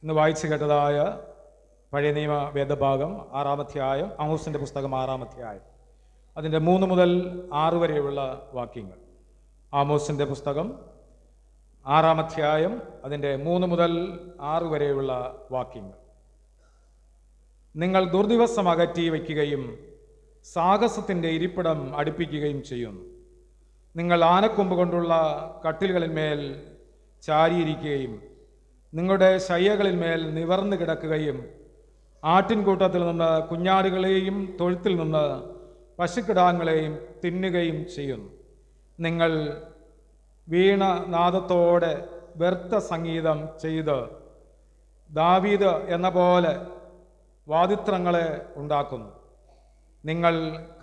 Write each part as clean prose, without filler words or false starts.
ഇന്ന് വായിച്ചു കേട്ടതായ പഴയ നിയമ വേദഭാഗം 6-ാം അധ്യായം, ആമോസിൻ്റെ പുസ്തകം 6-ാം അധ്യായം, അതിൻ്റെ 3 മുതൽ 6 വരെയുള്ള വാക്യങ്ങൾ. ആമോസിൻ്റെ പുസ്തകം 6-ാം അധ്യായം, അതിൻ്റെ 3 മുതൽ 6 വരെയുള്ള വാക്യങ്ങൾ. നിങ്ങൾ ദുർദിവസം അകറ്റി വയ്ക്കുകയും സാഹസത്തിൻ്റെ ഇരിപ്പിടം അടുപ്പിക്കുകയും ചെയ്യുന്നു. നിങ്ങൾ ആനക്കൊമ്പ് കൊണ്ടുള്ള കട്ടിലുകളിന്മേൽ ചാരിയിരിക്കുകയും നിങ്ങളുടെ ശയ്യകളിന്മേൽ നിവർന്നു കിടക്കുകയും ആട്ടിൻകൂട്ടത്തിൽ നിന്ന് കുഞ്ഞാടുകളെയും തൊഴുത്തിൽ നിന്ന് പശുക്കിടാങ്ങളെയും തിന്നുകയും ചെയ്യുന്നു. നിങ്ങൾ വീണനാദത്തോടെ വ്യർത്ഥ സംഗീതം ചെയ്ത് ദാവീദ് എന്ന പോലെ വാദിത്രങ്ങളെ ഉണ്ടാക്കുന്നു. നിങ്ങൾ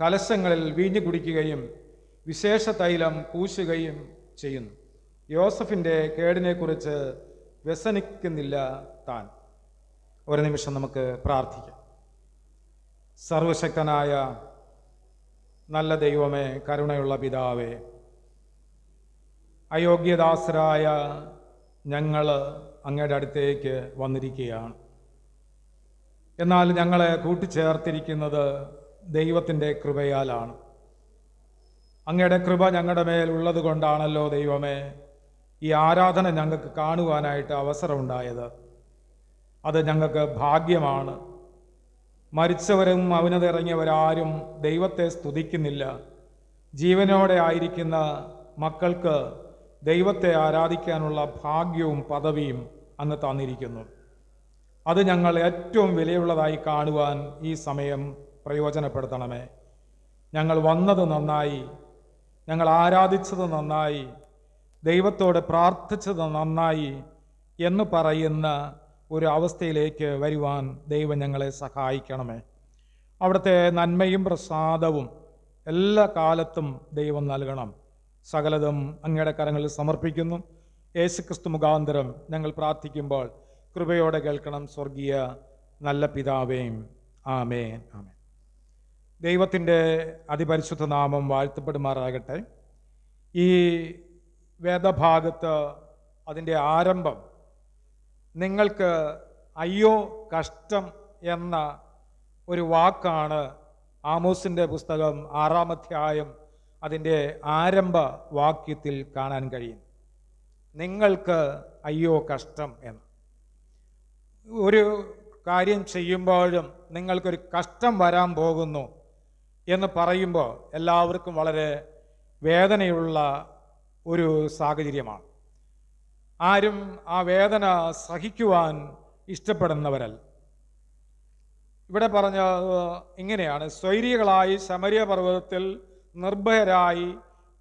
കലശങ്ങളിൽ വീഞ്ഞു കുടിക്കുകയും വിശേഷ തൈലം പൂശുകയും ചെയ്യുന്നു. യോസഫിൻ്റെ കേടിനെക്കുറിച്ച് വ്യസനിക്കുന്നില്ല താൻ. ഒരു നിമിഷം നമുക്ക് പ്രാർത്ഥിക്കാം. സർവശക്തനായ നല്ല ദൈവമേ, കരുണയുള്ള പിതാവേ, അയോഗ്യദാസരായ ഞങ്ങൾ അങ്ങയുടെ അടുത്തേക്ക് വന്നിരിക്കുകയാണ്. എന്നാൽ ഞങ്ങളെ കൂട്ടിച്ചേർത്തിരിക്കുന്നത് ദൈവത്തിൻ്റെ കൃപയാലാണ്. അങ്ങയുടെ കൃപ ഞങ്ങളുടെ മേൽ ഉള്ളത് കൊണ്ടാണല്ലോ ദൈവമേ ഈ ആരാധന ഞങ്ങൾക്ക് കാണുവാനായിട്ട് അവസരമുണ്ടായത്. അത് ഞങ്ങൾക്ക് ഭാഗ്യമാണ്. മരിച്ചവരും അവനതിറങ്ങിയവരാരും ദൈവത്തെ സ്തുതിക്കുന്നില്ല. ജീവനോടെ ആയിരിക്കുന്ന മക്കൾക്ക് ദൈവത്തെ ആരാധിക്കാനുള്ള ഭാഗ്യവും പദവിയും അങ്ങ് തന്നിരിക്കുന്നു. അത് ഞങ്ങൾ ഏറ്റവും വിലയുള്ളതായി കാണുവാൻ ഈ സമയം പ്രയോജനപ്പെടുത്തണമേ. ഞങ്ങൾ വന്നത് നന്നായി, ഞങ്ങൾ ആരാധിച്ചത് നന്നായി, ദൈവത്തോട് പ്രാർത്ഥിച്ചത് നന്നായി എന്ന് പറയുന്ന ഒരു അവസ്ഥയിലേക്ക് വരുവാൻ ദൈവം ഞങ്ങളെ സഹായിക്കണമേ. അവിടുത്തെ നന്മയും പ്രസാദവും എല്ലാ കാലത്തും ദൈവം നൽകണം. സകലതും അങ്ങയുടെ കരങ്ങളിൽ സമർപ്പിക്കുന്നു. യേശുക്രിസ്തു മുഖാന്തരം ഞങ്ങൾ പ്രാർത്ഥിക്കുമ്പോൾ കൃപയോടെ കേൾക്കണം സ്വർഗീയ നല്ല പിതാവേയും. ആമേൻ, ആമേൻ. ദൈവത്തിൻ്റെ അതിപരിശുദ്ധ നാമം വാഴ്ത്തപ്പെടുമാറാകട്ടെ. ഈ വേദഭാഗത്ത് അതിൻ്റെ ആരംഭം നിങ്ങൾക്ക് അയ്യോ കഷ്ടം എന്ന ഒരു വാക്കാണ് ആമോസിൻ്റെ പുസ്തകം 6-ാം അധ്യായം അതിൻ്റെ ആരംഭ വാക്യത്തിൽ കാണാൻ കഴിയും. നിങ്ങൾക്ക് അയ്യോ കഷ്ടം എന്ന്. ഒരു കാര്യം ചെയ്യുമ്പോഴും നിങ്ങൾക്കൊരു കഷ്ടം വരാൻ പോകുന്നു എന്ന് പറയുമ്പോൾ എല്ലാവർക്കും വളരെ വേദനയുള്ള ഒരു സാഹചര്യമാണ്. ആരും ആ വേദന സഹിക്കുവാൻ ഇഷ്ടപ്പെടുന്നവരല്ല. ഇവിടെ പറഞ്ഞ ഇങ്ങനെയാണ്: സ്വൈരികളായി ശമര്യ പർവ്വതത്തിൽ നിർഭയരായി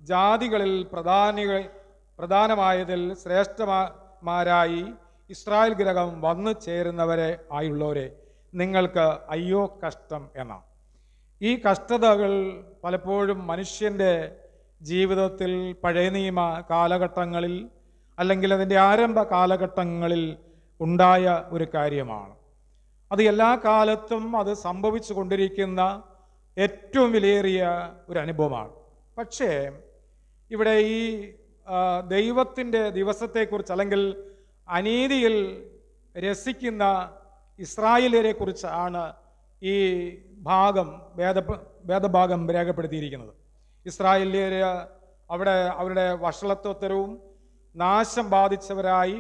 ജാതികളിൽ പ്രധാനമായതിൽ ശ്രേഷ്ഠമാരായി ഇസ്രായേൽ ഗ്രഹം വന്നു ചേരുന്നവരെ ആയുള്ളവരെ നിങ്ങൾക്ക് അയ്യോ കഷ്ടം എന്നാണ്. ഈ കഷ്ടതകൾ പലപ്പോഴും മനുഷ്യൻ്റെ ജീവിതത്തിൽ പഴയ നിയമ കാലഘട്ടങ്ങളിൽ അല്ലെങ്കിൽ അതിൻ്റെ ആരംഭ കാലഘട്ടങ്ങളിൽ ഉണ്ടായ ഒരു കാര്യമാണ്. അത് എല്ലാ കാലത്തും അത് സംഭവിച്ചു കൊണ്ടിരിക്കുന്ന ഏറ്റവും വിലയേറിയ ഒരു അനുഭവമാണ്. പക്ഷേ ഇവിടെ ഈ ദൈവത്തിൻ്റെ ദിവസത്തെക്കുറിച്ച് അല്ലെങ്കിൽ അനീതിയിൽ രസിക്കുന്ന ഇസ്രായേലിനെ കുറിച്ചാണ് ഈ വേദഭാഗം രേഖപ്പെടുത്തിയിരിക്കുന്നത്. ഇസ്രായേലിയർ അവിടെ അവരുടെ വഷളത്വത്തരവും നാശം ബാധിച്ചവരായി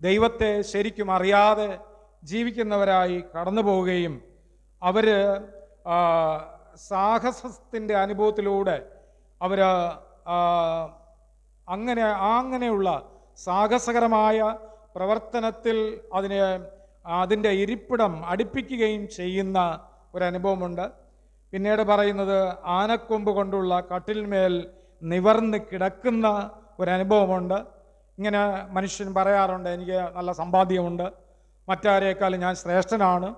ദൈവത്തെ ശരിക്കും അറിയാതെ ജീവിക്കുന്നവരായി കടന്നു പോവുകയും അവർ സാഹസത്തിൻ്റെ അനുഭവത്തിലൂടെ അവർ അങ്ങനെയുള്ള സാഹസകരമായ പ്രവർത്തനത്തിൽ അതിൻ്റെ ഇരിപ്പിടം അടുപ്പിക്കുകയും ചെയ്യുന്ന ഒരനുഭവമുണ്ട്. പിന്നീട് പറയുന്നത് ആനക്കൊമ്പ് കൊണ്ടുള്ള കട്ടിലിന്മേൽ നിവർന്ന് കിടക്കുന്ന ഒരനുഭവമുണ്ട്. ഇങ്ങനെ മനുഷ്യൻ പറയാറുണ്ട്, എനിക്ക് നല്ല സമ്പാദ്യമുണ്ട്, മറ്റാരേക്കാളും ഞാൻ ശ്രേഷ്ഠനാണ്,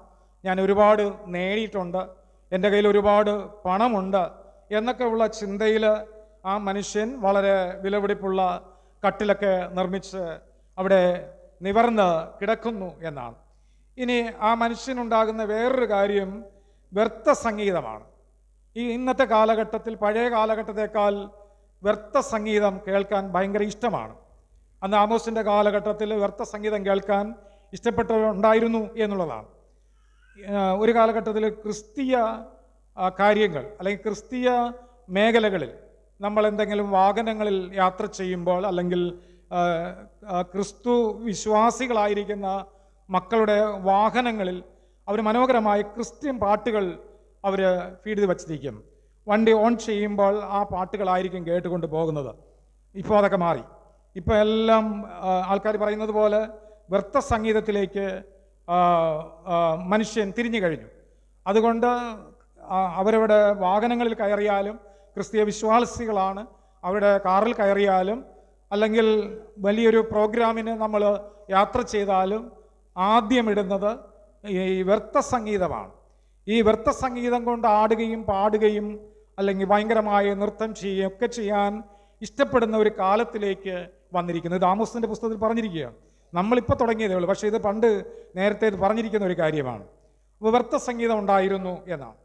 ഞാൻ ഒരുപാട് നേടിയിട്ടുണ്ട്, എൻ്റെ കയ്യിൽ ഒരുപാട് പണമുണ്ട് എന്നൊക്കെ ഉള്ള ചിന്തയിൽ ആ മനുഷ്യൻ വളരെ വിലപിടിപ്പുള്ള കട്ടിലൊക്കെ നിർമ്മിച്ച് അവിടെ നിവർന്ന് കിടക്കുന്നു എന്നാണ്. ഇനി ആ മനുഷ്യനുണ്ടാകുന്ന വേറൊരു കാര്യം വ്യർത്ഥ സംഗീതമാണ്. ഈ ഇന്നത്തെ കാലഘട്ടത്തിൽ പഴയ കാലഘട്ടത്തേക്കാൾ വ്യർത്ഥ സംഗീതം കേൾക്കാൻ ഭയങ്കര ഇഷ്ടമാണ്. അന്ന് ആമോസിൻ്റെ കാലഘട്ടത്തിൽ വ്യർത്ഥ സംഗീതം കേൾക്കാൻ ഇഷ്ടപ്പെട്ടുണ്ടായിരുന്നു എന്നുള്ളതാണ്. ഒരു കാലഘട്ടത്തിൽ ക്രിസ്തീയ കാര്യങ്ങൾ അല്ലെങ്കിൽ ക്രിസ്തീയ മേഖലകളിൽ നമ്മൾ എന്തെങ്കിലും വാഹനങ്ങളിൽ യാത്ര ചെയ്യുമ്പോൾ അല്ലെങ്കിൽ ക്രിസ്തു വിശ്വാസികളായിരിക്കുന്ന മക്കളുടെ വാഹനങ്ങളിൽ അവർ മനോഹരമായ ക്രിസ്ത്യൻ പാട്ടുകൾ അവർ ഫീഡ് ചെയ്ത് വച്ചിരിക്കും. വണ്ടി ഓൺ ചെയ്യുമ്പോൾ ആ പാട്ടുകളായിരിക്കും കേട്ടുകൊണ്ട് പോകുന്നത്. ഇപ്പോൾ അതൊക്കെ മാറി. ഇപ്പോൾ എല്ലാം ആൾക്കാർ പറയുന്നത് പോലെ വ്യർത്ഥ സംഗീതത്തിലേക്ക് മനുഷ്യൻ തിരിഞ്ഞു കഴിഞ്ഞു. അതുകൊണ്ട് അവരവരുടെ വാഹനങ്ങളിൽ കയറിയാലും ക്രിസ്തീയ വിശ്വാസികളാണ്, അവരുടെ കാറിൽ കയറിയാലും അല്ലെങ്കിൽ വലിയൊരു പ്രോഗ്രാമിന് നമ്മൾ യാത്ര ചെയ്താലും ആദ്യം ഇടുന്നത് ഈ വ്യർത്ഥ സംഗീതമാണ്. ഈ വ്യർത്ഥ സംഗീതം കൊണ്ട് ആടുകയും പാടുകയും അല്ലെങ്കിൽ ഭയങ്കരമായ നൃത്തം ചെയ്യുകയും ഒക്കെ ചെയ്യാൻ ഇഷ്ടപ്പെടുന്ന ഒരു കാലത്തിലേക്ക് വന്നിരിക്കുന്നു. ഇത് ആമോസിൻ്റെ പുസ്തകത്തിൽ പറഞ്ഞിരിക്കുകയാണ്. നമ്മളിപ്പോൾ തുടങ്ങിയതേ ഉള്ളൂ, പക്ഷേ ഇത് പണ്ട് നേരത്തെ ഇത് പറഞ്ഞിരിക്കുന്ന ഒരു കാര്യമാണ്. വ്യർത്ഥ സംഗീതം ഉണ്ടായിരുന്നു എന്നാണ്.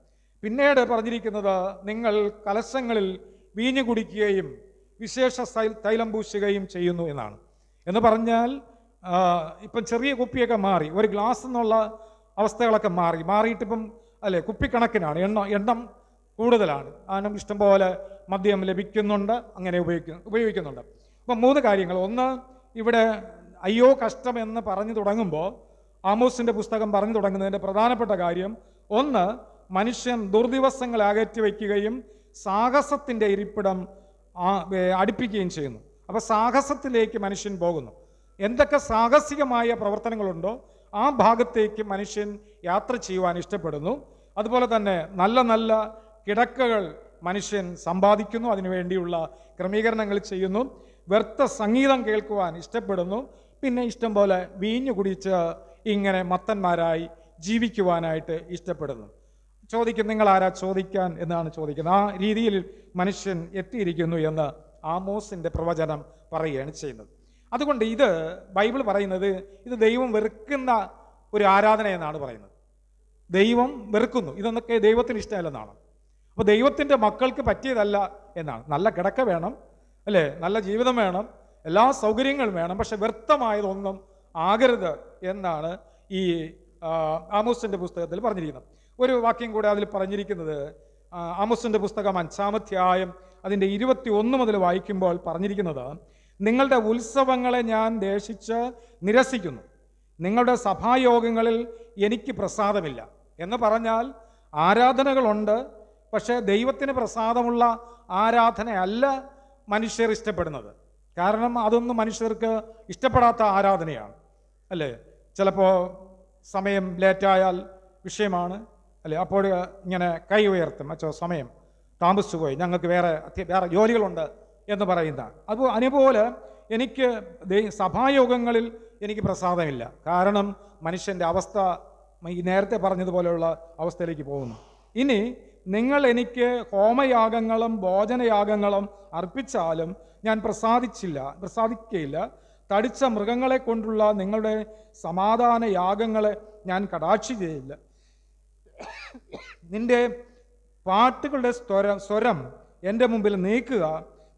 പിന്നീട് പറഞ്ഞിരിക്കുന്നത് നിങ്ങൾ കലശങ്ങളിൽ വീഞ്ഞു കുടിക്കുകയും വിശേഷ തൈലം പൂശുകയും ചെയ്യുന്നു എന്നാണ്. എന്ന് പറഞ്ഞാൽ ഇപ്പം ചെറിയ കുപ്പിയൊക്കെ മാറി, ഒരു ഗ്ലാസ് എന്നുള്ള അവസ്ഥകളൊക്കെ മാറിയിട്ടിപ്പം അല്ലേ കുപ്പിക്കണക്കിനാണ്, എണ്ണം കൂടുതലാണ്. കാരണം ഇഷ്ടംപോലെ മദ്യം ലഭിക്കുന്നുണ്ട്, അങ്ങനെ ഉപയോഗിക്കുന്നുണ്ട്. അപ്പം 3 കാര്യങ്ങൾ. ഒന്ന്, ഇവിടെ അയ്യോ കഷ്ടം എന്ന് പറഞ്ഞു തുടങ്ങുമ്പോൾ ആമോസിൻ്റെ പുസ്തകം പറഞ്ഞു തുടങ്ങുന്നതിൻ്റെ പ്രധാനപ്പെട്ട കാര്യം, ഒന്ന്, മനുഷ്യൻ ദുർദിവസങ്ങൾ അകറ്റി വയ്ക്കുകയും സാഹസത്തിൻ്റെ ഇരിപ്പിടം അടുപ്പിക്കുകയും ചെയ്യുന്നു. അപ്പോൾ സാഹസത്തിലേക്ക് മനുഷ്യൻ പോകുന്നു. എന്തൊക്കെ സാഹസികമായ പ്രവർത്തനങ്ങളുണ്ടോ ആ ഭാഗത്തേക്ക് മനുഷ്യൻ യാത്ര ചെയ്യുവാൻ ഇഷ്ടപ്പെടുന്നു. അതുപോലെ തന്നെ നല്ല നല്ല കിടക്കകൾ മനുഷ്യൻ സമ്പാദിക്കുന്നു, അതിനുവേണ്ടിയുള്ള ക്രമീകരണങ്ങൾ ചെയ്യുന്നു. വ്യർത്ഥ സംഗീതം കേൾക്കുവാൻ ഇഷ്ടപ്പെടുന്നു. പിന്നെ ഇഷ്ടം പോലെ വീഞ്ഞു കുടിച്ച് ഇങ്ങനെ മത്തന്മാരായി ജീവിക്കുവാനായിട്ട് ഇഷ്ടപ്പെടുന്നു. ചോദിക്കും, നിങ്ങൾ ആരാ ചോദിക്കാൻ എന്നാണ് ചോദിക്കുന്നത്. ആ രീതിയിൽ മനുഷ്യൻ എത്തിയിരിക്കുന്നു എന്ന് ആമോസിൻ്റെ പ്രവചനം പറയുകയാണ് ചെയ്യുന്നത്. അതുകൊണ്ട് ഇത് ബൈബിൾ പറയുന്നത് ഇത് ദൈവം വെറുക്കുന്ന ഒരു ആരാധന എന്നാണ് പറയുന്നത്. ദൈവം വെറുക്കുന്നു, ഇതൊന്നൊക്കെ ദൈവത്തിന് ഇഷ്ടമല്ലെന്നാണ്. അപ്പോൾ ദൈവത്തിൻ്റെ മക്കൾക്ക് പറ്റിയതല്ല എന്നാണ്. നല്ല കിടക്ക വേണം, അല്ലേ, നല്ല ജീവിതം വേണം, എല്ലാ സൗകര്യങ്ങളും വേണം, പക്ഷെ വ്യർത്ഥമായതൊന്നും ആകരുത് എന്നാണ് ഈ ആമോസിൻ്റെ പുസ്തകത്തിൽ പറഞ്ഞിരിക്കുന്നത്. ഒരു വാക്യം കൂടെ അതിൽ പറഞ്ഞിരിക്കുന്നത്, ആമോസിൻ്റെ പുസ്തകം 5-ാം അധ്യായം അതിൻ്റെ 21 മുതൽ വായിക്കുമ്പോൾ പറഞ്ഞിരിക്കുന്നത്, നിങ്ങളുടെ ഉത്സവങ്ങളെ ഞാൻ ദേഷിച്ച് നിരസിക്കുന്നു, നിങ്ങളുടെ സഭായോഗങ്ങളിൽ എനിക്ക് പ്രസാദമില്ല. എന്ന് പറഞ്ഞാൽ ആരാധനകളുണ്ട്, പക്ഷേ ദൈവത്തിന് പ്രസാദമുള്ള ആരാധനയല്ല മനുഷ്യർ ഇഷ്ടപ്പെടുന്നത്. കാരണം അതൊന്നും മനുഷ്യർക്ക് ഇഷ്ടപ്പെടാത്ത ആരാധനയാണ്, അല്ലേ. ചിലപ്പോൾ സമയം ലേറ്റായാൽ വിഷയമാണ്, അല്ലേ, അപ്പോൾ ഇങ്ങനെ കൈ ഉയർത്തും, അച്ചോ സമയം താമസിച്ചു പോയി, ഞങ്ങൾക്ക് വേറെ ജോലികളുണ്ട് എന്ന് പറയുന്ന. അതുപോലെ എനിക്ക് സഭായോഗങ്ങളിൽ എനിക്ക് പ്രസാദമില്ല. കാരണം മനുഷ്യൻ്റെ അവസ്ഥ ഈ നേരത്തെ പറഞ്ഞതുപോലെയുള്ള അവസ്ഥയിലേക്ക് പോകുന്നു. ഇനി നിങ്ങൾ എനിക്ക് ഹോമയാഗങ്ങളും ഭോജനയാഗങ്ങളും അർപ്പിച്ചാലും ഞാൻ പ്രസാദിക്കുകയില്ല. തടിച്ച മൃഗങ്ങളെ കൊണ്ടുള്ള നിങ്ങളുടെ സമാധാന യാഗങ്ങളെ ഞാൻ കടാക്ഷിക്കുകയില്ല. നിന്റെ പാട്ടുകളുടെ സ്വരം എൻ്റെ മുമ്പിൽ നീക്കുക,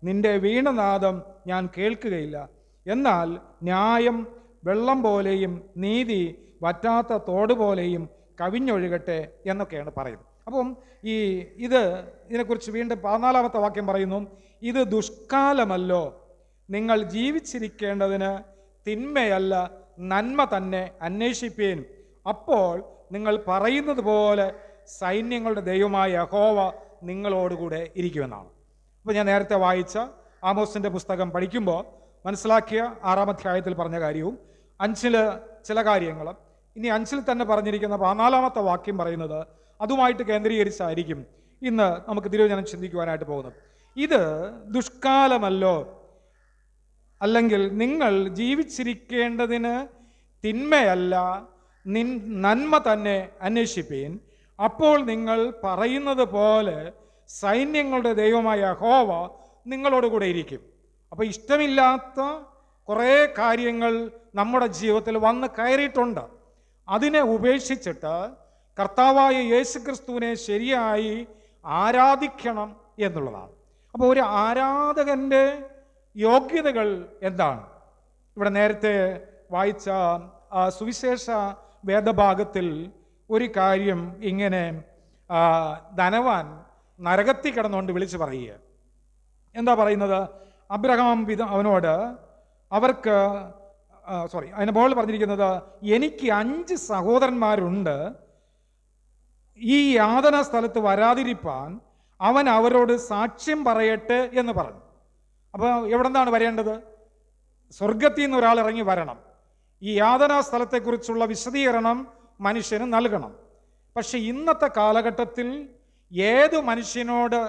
നിന്റെ വീണനാദം ഞാൻ കേൾക്കുകയില്ല. എന്നാൽ ന്യായം വെള്ളം പോലെയും നീതി വറ്റാത്ത തോട് പോലെയും കവിഞ്ഞൊഴുകട്ടെ എന്നൊക്കെയാണ് പറയുന്നത്. അപ്പം ഇതിനെക്കുറിച്ച് വീണ്ടും 14-ാമത്തെ വാക്യം പറയുന്നു, ഇത് ദുഷ്കാലമല്ലോ, നിങ്ങൾ ജീവിച്ചിരിക്കേണ്ടതിന് തിന്മയല്ല നന്മ തന്നെ അന്വേഷിപ്പീൻ, അപ്പോൾ നിങ്ങൾ പറയുന്നത് പോലെ സൈന്യങ്ങളുടെ ദൈവമായ യഹോവ നിങ്ങളോടുകൂടെ ഇരിക്കുമെന്നാണ്. അപ്പോൾ ഞാൻ നേരത്തെ വായിച്ച ആമോസിൻ്റെ പുസ്തകം പഠിക്കുമ്പോൾ മനസ്സിലാക്കിയ 6-ാം അധ്യായത്തിൽ പറഞ്ഞ കാര്യവും 5-ൽ ചില കാര്യങ്ങൾ, ഇനി 5-ൽ തന്നെ പറഞ്ഞിരിക്കുന്ന 14-ാമത്തെ വാക്യം പറയുന്നത് അതുമായിട്ട് കേന്ദ്രീകരിച്ചായിരിക്കും ഇന്ന് നമുക്ക് തിരുവചനം ചിന്തിക്കുവാനായിട്ട് പോകുന്നത്. ഇത് ദുഷ്കാലമല്ലോ, അല്ലെങ്കിൽ നിങ്ങൾ ജീവിച്ചിരിക്കേണ്ടതിന് തിന്മയല്ല നന്മ തന്നെ അന്വേഷിപ്പീൻ, അപ്പോൾ നിങ്ങൾ പറയുന്നത് പോലെ സൈന്യങ്ങളുടെ ദൈവമായ യഹോവ നിങ്ങളോടുകൂടെ ഇരിക്കും. അപ്പോൾ ഇഷ്ടമില്ലാത്ത കുറേ കാര്യങ്ങൾ നമ്മുടെ ജീവിതത്തിൽ വന്ന് കയറിയിട്ടുണ്ട്. അതിനെ ഉപേക്ഷിച്ചിട്ട് കർത്താവായ യേശുക്രിസ്തുവിനെ ശരിയായി ആരാധിക്കണം എന്നുള്ളതാണ്. അപ്പോൾ ഒരു ആരാധകൻ്റെ യോഗ്യതകൾ എന്താണ്? ഇവിടെ നേരത്തെ വായിച്ച സുവിശേഷ വേദഭാഗത്തിൽ ഒരു കാര്യം ഇങ്ങനെ ധനവാൻ നരകത്തിൽ കിടന്നുകൊണ്ട് വിളിച്ചു പറയുക. എന്താ പറയുന്നത്? അബ്രഹാം അവനോട് അവർക്ക് അതിന് മുകളിൽ പറഞ്ഞിരിക്കുന്നത്, എനിക്ക് 5 സഹോദരന്മാരുണ്ട്, ഈ യാതന സ്ഥലത്ത് വരാതിരിപ്പാൻ അവൻ അവരോട് സാക്ഷ്യം പറയട്ടെ എന്ന് പറഞ്ഞു. അപ്പോൾ എവിടെ നിന്നാണ് വരേണ്ടത്? സ്വർഗത്തിൽ നിന്ന് ഒരാൾ ഇറങ്ങി വരണം. ഈ യാതനാ സ്ഥലത്തെക്കുറിച്ചുള്ള വിശദീകരണം മനുഷ്യന് നൽകണം. പക്ഷെ ഇന്നത്തെ കാലഘട്ടത്തിൽ ഏത് മനുഷ്യനോട്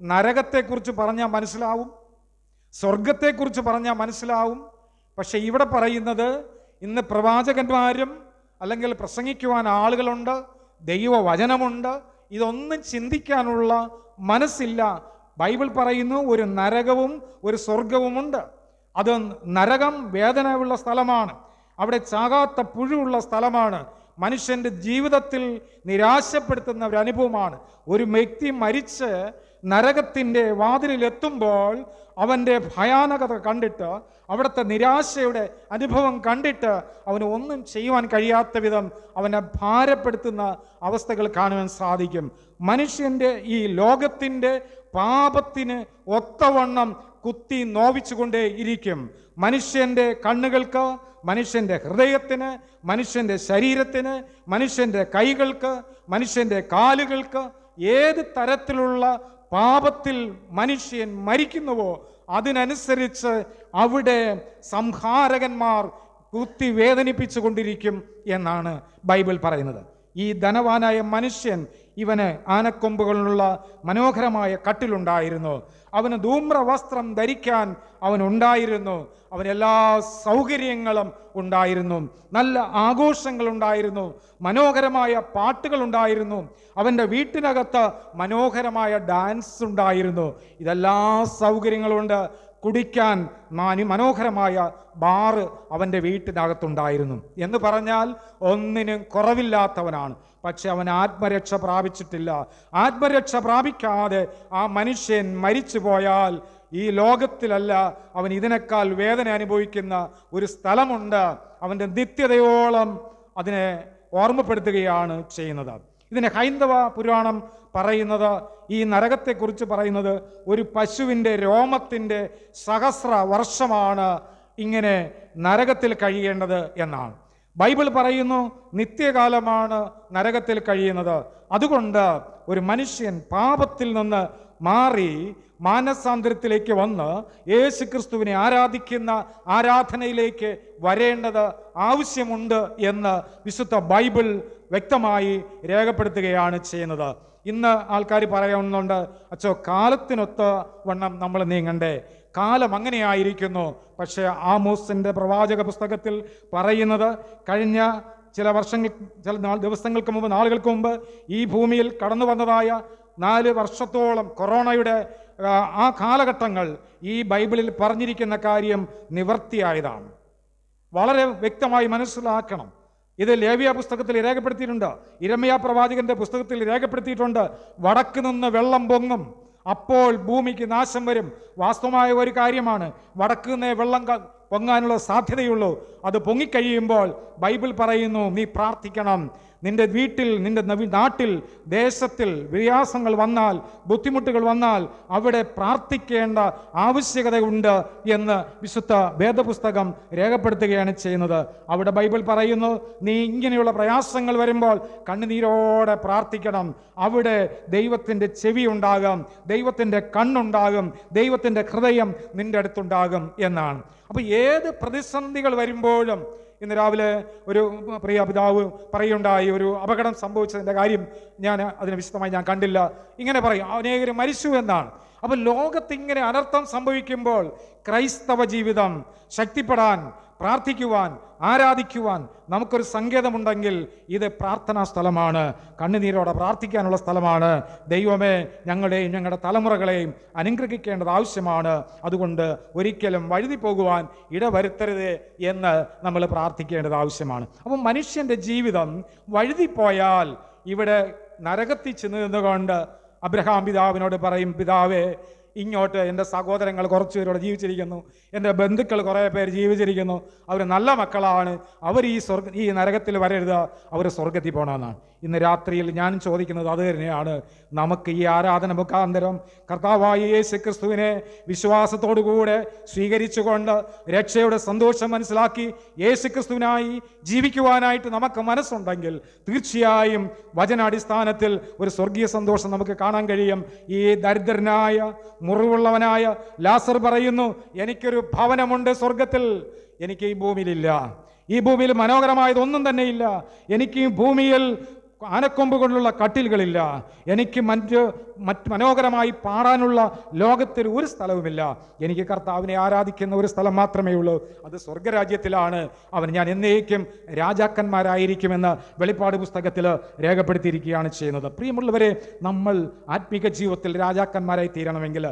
നരകത്തെക്കുറിച്ച് പറഞ്ഞാൽ മനസ്സിലാവും, സ്വർഗത്തെക്കുറിച്ച് പറഞ്ഞാൽ മനസ്സിലാവും? പക്ഷെ ഇവിടെ പറയുന്നത്, ഇന്ന് പ്രവാചകന്മാരും അല്ലെങ്കിൽ പ്രസംഗിക്കുവാൻ ആളുകളുണ്ട്, ദൈവവചനമുണ്ട്, ഇതൊന്നും ചിന്തിക്കാനുള്ള മനസ്സില്ല. ബൈബിൾ പറയുന്നു ഒരു നരകവും ഒരു സ്വർഗവുമുണ്ട്. അത് നരകം വേദനയുള്ള സ്ഥലമാണ്, അവിടെ ചാകാത്ത പുഴുവുള്ള സ്ഥലമാണ്, മനുഷ്യൻ്റെ ജീവിതത്തിൽ നിരാശപ്പെടുത്തുന്ന ഒരു അനുഭവമാണ്. ഒരു വ്യക്തി മരിച്ച് നരകത്തിൻ്റെ വാതിലിലെത്തുമ്പോൾ അവൻ്റെ ഭയാനകത കണ്ടിട്ട്, അവിടുത്തെ നിരാശയുടെ അനുഭവം കണ്ടിട്ട് അവന് ഒന്നും ചെയ്യുവാൻ കഴിയാത്ത വിധം അവനെ ഭാരപ്പെടുത്തുന്ന അവസ്ഥകൾ കാണുവാൻ സാധിക്കും. മനുഷ്യൻ്റെ ഈ ലോകത്തിൻ്റെ പാപത്തിന് ഒത്തവണ്ണം കുത്തി നോവിച്ചുകൊണ്ടേ ഇരിക്കും. മനുഷ്യൻ്റെ കണ്ണുകൾക്ക്, മനുഷ്യൻ്റെ ഹൃദയത്തിന്, മനുഷ്യൻ്റെ ശരീരത്തിന്, മനുഷ്യൻ്റെ കൈകൾക്ക്, മനുഷ്യൻ്റെ കാലുകൾക്ക് ഏത് തരത്തിലുള്ള പാപത്തിൽ മനുഷ്യൻ മരിക്കുന്നുവോ അതിനനുസരിച്ച് അവിടെ സംഹാരകന്മാർ കുത്തി വേദനിപ്പിച്ചു കൊണ്ടിരിക്കും എന്നാണ് ബൈബിൾ പറയുന്നത്. ഈ ധനവാനായ മനുഷ്യൻ, ഇവന് ആനക്കൊമ്പുകളിലുള്ള മനോഹരമായ കട്ടിലുണ്ടായിരുന്നു, അവന് ധൂമ്രവസ്ത്രം ധരിക്കാൻ അവനുണ്ടായിരുന്നു, അവന് എല്ലാ സൗകര്യങ്ങളും ഉണ്ടായിരുന്നു, നല്ല ആഘോഷങ്ങളുണ്ടായിരുന്നു, മനോഹരമായ പാട്ടുകളുണ്ടായിരുന്നു, അവൻ്റെ വീട്ടിനകത്ത് മനോഹരമായ ഡാൻസ് ഉണ്ടായിരുന്നു. ഇതെല്ലാ സൗകര്യങ്ങളുണ്ട്. കുടിക്കാൻ മനോഹരമായ ബാറ് അവൻ്റെ വീട്ടിനകത്തുണ്ടായിരുന്നു. എന്ന് പറഞ്ഞാൽ ഒന്നിനും കുറവില്ലാത്തവനാണ്. പക്ഷെ അവൻ ആത്മരക്ഷ പ്രാപിച്ചിട്ടില്ല. ആത്മരക്ഷ പ്രാപിക്കാതെ ആ മനുഷ്യൻ മരിച്ചു പോയാൽ ഈ ലോകത്തിലല്ല, അവൻ ഇതിനേക്കാൾ വേദന അനുഭവിക്കുന്ന ഒരു സ്ഥലമുണ്ട്. അവൻ്റെ നിത്യതയോളം അതിനെ ഓർമ്മപ്പെടുത്തുകയാണ് ചെയ്യുന്നത്. ഇതിന് ഹൈന്ദവ പുരാണം പറയുന്നത്, ഈ നരകത്തെക്കുറിച്ച് പറയുന്നത്, ഒരു പശുവിൻ്റെ രോമത്തിൻ്റെ 1000 വർഷമാണ് ഇങ്ങനെ നരകത്തിൽ കഴിയേണ്ടത് എന്നാണ്. ബൈബിൾ പറയുന്നു നിത്യകാലമാണ് നരകത്തിൽ കഴിയുന്നത്. അതുകൊണ്ട് ഒരു മനുഷ്യൻ പാപത്തിൽ നിന്ന് മാറി മാനസാന്തരത്തിലേക്ക് വന്ന് യേശുക്രിസ്തുവിനെ ആരാധിക്കുന്ന ആരാധനയിലേക്ക് വരേണ്ടത് ആവശ്യമുണ്ട് എന്ന് വിശുദ്ധ ബൈബിൾ വ്യക്തമായി രേഖപ്പെടുത്തുകയാണ് ചെയ്യുന്നത്. ഇന്ന് ആൾക്കാർ പറയുന്നുണ്ട്, അച്ചോ കാലത്തിനൊത്ത വണ്ണം നമ്മൾ നീങ്ങണ്ടേ, കാലം അങ്ങനെയായിരിക്കുന്നു. പക്ഷേ ആമോസിൻ്റെ പ്രവാചക പുസ്തകത്തിൽ പറയുന്നത്, കഴിഞ്ഞ ചില ദിവസങ്ങൾക്ക് മുമ്പ്, നാളുകൾക്ക് മുമ്പ് ഈ ഭൂമിയിൽ കടന്നു വന്നതായ 4 വർഷത്തോളം കൊറോണയുടെ ആ കാലഘട്ടങ്ങൾ ഈ ബൈബിളിൽ പറഞ്ഞിരിക്കുന്ന കാര്യം നിവർത്തിയായതാണ്. വളരെ വ്യക്തമായി മനസ്സിലാക്കണം. ഇത് ലേവ്യ പുസ്തകത്തിൽ രേഖപ്പെടുത്തിയിട്ടുണ്ട്, ഇരമ്യാ പ്രവാചകന്റെ പുസ്തകത്തിൽ രേഖപ്പെടുത്തിയിട്ടുണ്ട്. വടക്ക് നിന്ന് വെള്ളം പൊങ്ങും, അപ്പോൾ ഭൂമിക്ക് നാശം വരും. വാസ്തവമായ ഒരു കാര്യമാണ്. വടക്ക് നിന്നേ വെള്ളം പൊങ്ങാനുള്ള സാധ്യതയുള്ളൂ. അത് പൊങ്ങിക്കഴിയുമ്പോൾ ബൈബിൾ പറയുന്നു, നീ പ്രാർത്ഥിക്കണം. നിന്റെ വീട്ടിൽ, നിന്റെ നാട്ടിൽ, ദേശത്തിൽ വ്യത്യാസങ്ങൾ വന്നാൽ, ബുദ്ധിമുട്ടുകൾ വന്നാൽ അവിടെ പ്രാർത്ഥിക്കേണ്ട ആവശ്യകതയുണ്ട് എന്ന് വിശുദ്ധ വേദപുസ്തകം രേഖപ്പെടുത്തുകയാണ് ചെയ്യുന്നത്. അവിടെ ബൈബിൾ പറയുന്നു, നീ ഇങ്ങനെയുള്ള പ്രയാസങ്ങൾ വരുമ്പോൾ കണ്ണുനീരോടെ പ്രാർത്ഥിക്കണം. അവിടെ ദൈവത്തിൻ്റെ ചെവി ഉണ്ടാകും, ദൈവത്തിൻ്റെ കണ്ണുണ്ടാകും, ദൈവത്തിൻ്റെ ഹൃദയം നിന്റെ അടുത്തുണ്ടാകും എന്നാണ്. അപ്പോൾ ഏത് പ്രതിസന്ധികൾ വരുമ്പോഴും, ഇന്ന് രാവിലെ ഒരു പ്രിയ പിതാവ് പറയുണ്ടായി, ഒരു അപകടം സംഭവിച്ചതിൻ്റെ കാര്യം അതിന് വിശദമായി ഞാൻ കണ്ടില്ല. ഇങ്ങനെ പറയും, അനേകർ മരിച്ചു എന്നാണ്. അപ്പോൾ ലോകത്ത് ഇങ്ങനെ അനർത്ഥം സംഭവിക്കുമ്പോൾ ക്രൈസ്തവ ജീവിതം ശക്തിപ്പെടാൻ, പ്രാർത്ഥിക്കുവാൻ, ആരാധിക്കുവാൻ നമുക്കൊരു സങ്കേതമുണ്ടെങ്കിൽ ഇത് പ്രാർത്ഥനാ സ്ഥലമാണ്, കണ്ണുനീരോടെ പ്രാർത്ഥിക്കാനുള്ള സ്ഥലമാണ്. ദൈവമേ, ഞങ്ങളുടെയും ഞങ്ങളുടെ തലമുറകളെയും അനുഗ്രഹിക്കേണ്ടത് ആവശ്യമാണ്. അതുകൊണ്ട് ഒരിക്കലും വഴുതി പോകുവാൻ ഇടവരുത്തരുത് എന്ന് നമ്മൾ പ്രാർത്ഥിക്കേണ്ടത് ആവശ്യമാണ്. അപ്പം മനുഷ്യൻ്റെ ജീവിതം വഴുതിപ്പോയാൽ ഇവിടെ നരകത്തിൽ ചെന്ന് നിന്നുകൊണ്ട് അബ്രഹാം പിതാവിനോട് പറയും, പിതാവേ, ഇങ്ങോട്ട് എൻ്റെ സഹോദരങ്ങൾ കുറച്ച് പേരോടെ ജീവിച്ചിരിക്കുന്നു, എൻ്റെ ബന്ധുക്കൾ കുറേ പേര് ജീവിച്ചിരിക്കുന്നു, അവർ നല്ല മക്കളാണ്, അവർ ഈ നരകത്തിൽ വരരുത്, അവർ സ്വർഗത്തിൽ പോകണമെന്നാണ്. ഇന്ന് രാത്രിയിൽ ഞാൻ ചോദിക്കുന്നത് അത് തന്നെയാണ്. നമുക്ക് ഈ ആരാധന മുഖാന്തരം കർത്താവായ യേശു ക്രിസ്തുവിനെ വിശ്വാസത്തോടുകൂടെ സ്വീകരിച്ചുകൊണ്ട് രക്ഷയുടെ സന്തോഷം മനസ്സിലാക്കി യേശു ക്രിസ്തുവിനായി ജീവിക്കുവാനായിട്ട് നമുക്ക് മനസ്സുണ്ടെങ്കിൽ തീർച്ചയായും വചനാടിസ്ഥാനത്തിൽ ഒരു സ്വർഗീയ സന്തോഷം നമുക്ക് കാണാൻ കഴിയും. ഈ ദരിദ്രനായ മുറിവുള്ളവനായ ലാസർ പറയുന്നു, എനിക്കൊരു ഭവനമുണ്ട് സ്വർഗത്തിൽ, എനിക്ക് ഈ ഭൂമിയിലില്ല. ഈ ഭൂമിയിൽ മനോഹരമായതൊന്നും തന്നെ ഇല്ല. എനിക്ക് ഈ ഭൂമിയിൽ ആനക്കൊമ്പ് കൊണ്ടുള്ള കട്ടിലുകളില്ല. എനിക്ക് മറ്റ് മനോഹരമായി പാടാനുള്ള ലോകത്തിൽ ഒരു സ്ഥലവുമില്ല. എനിക്ക് കർത്താവിനെ ആരാധിക്കുന്ന ഒരു സ്ഥലം മാത്രമേ ഉള്ളൂ, അത് സ്വർഗരാജ്യത്തിലാണ്. ഞാൻ എന്നേക്കും രാജാക്കന്മാരായിരിക്കുമെന്ന് വെളിപ്പാട് പുസ്തകത്തിൽ രേഖപ്പെടുത്തിയിരിക്കുകയാണ് ചെയ്യുന്നത്. പ്രിയമുള്ളവരെ, നമ്മൾ ആത്മീക ജീവിതത്തിൽ രാജാക്കന്മാരായി തീരണമെങ്കിൽ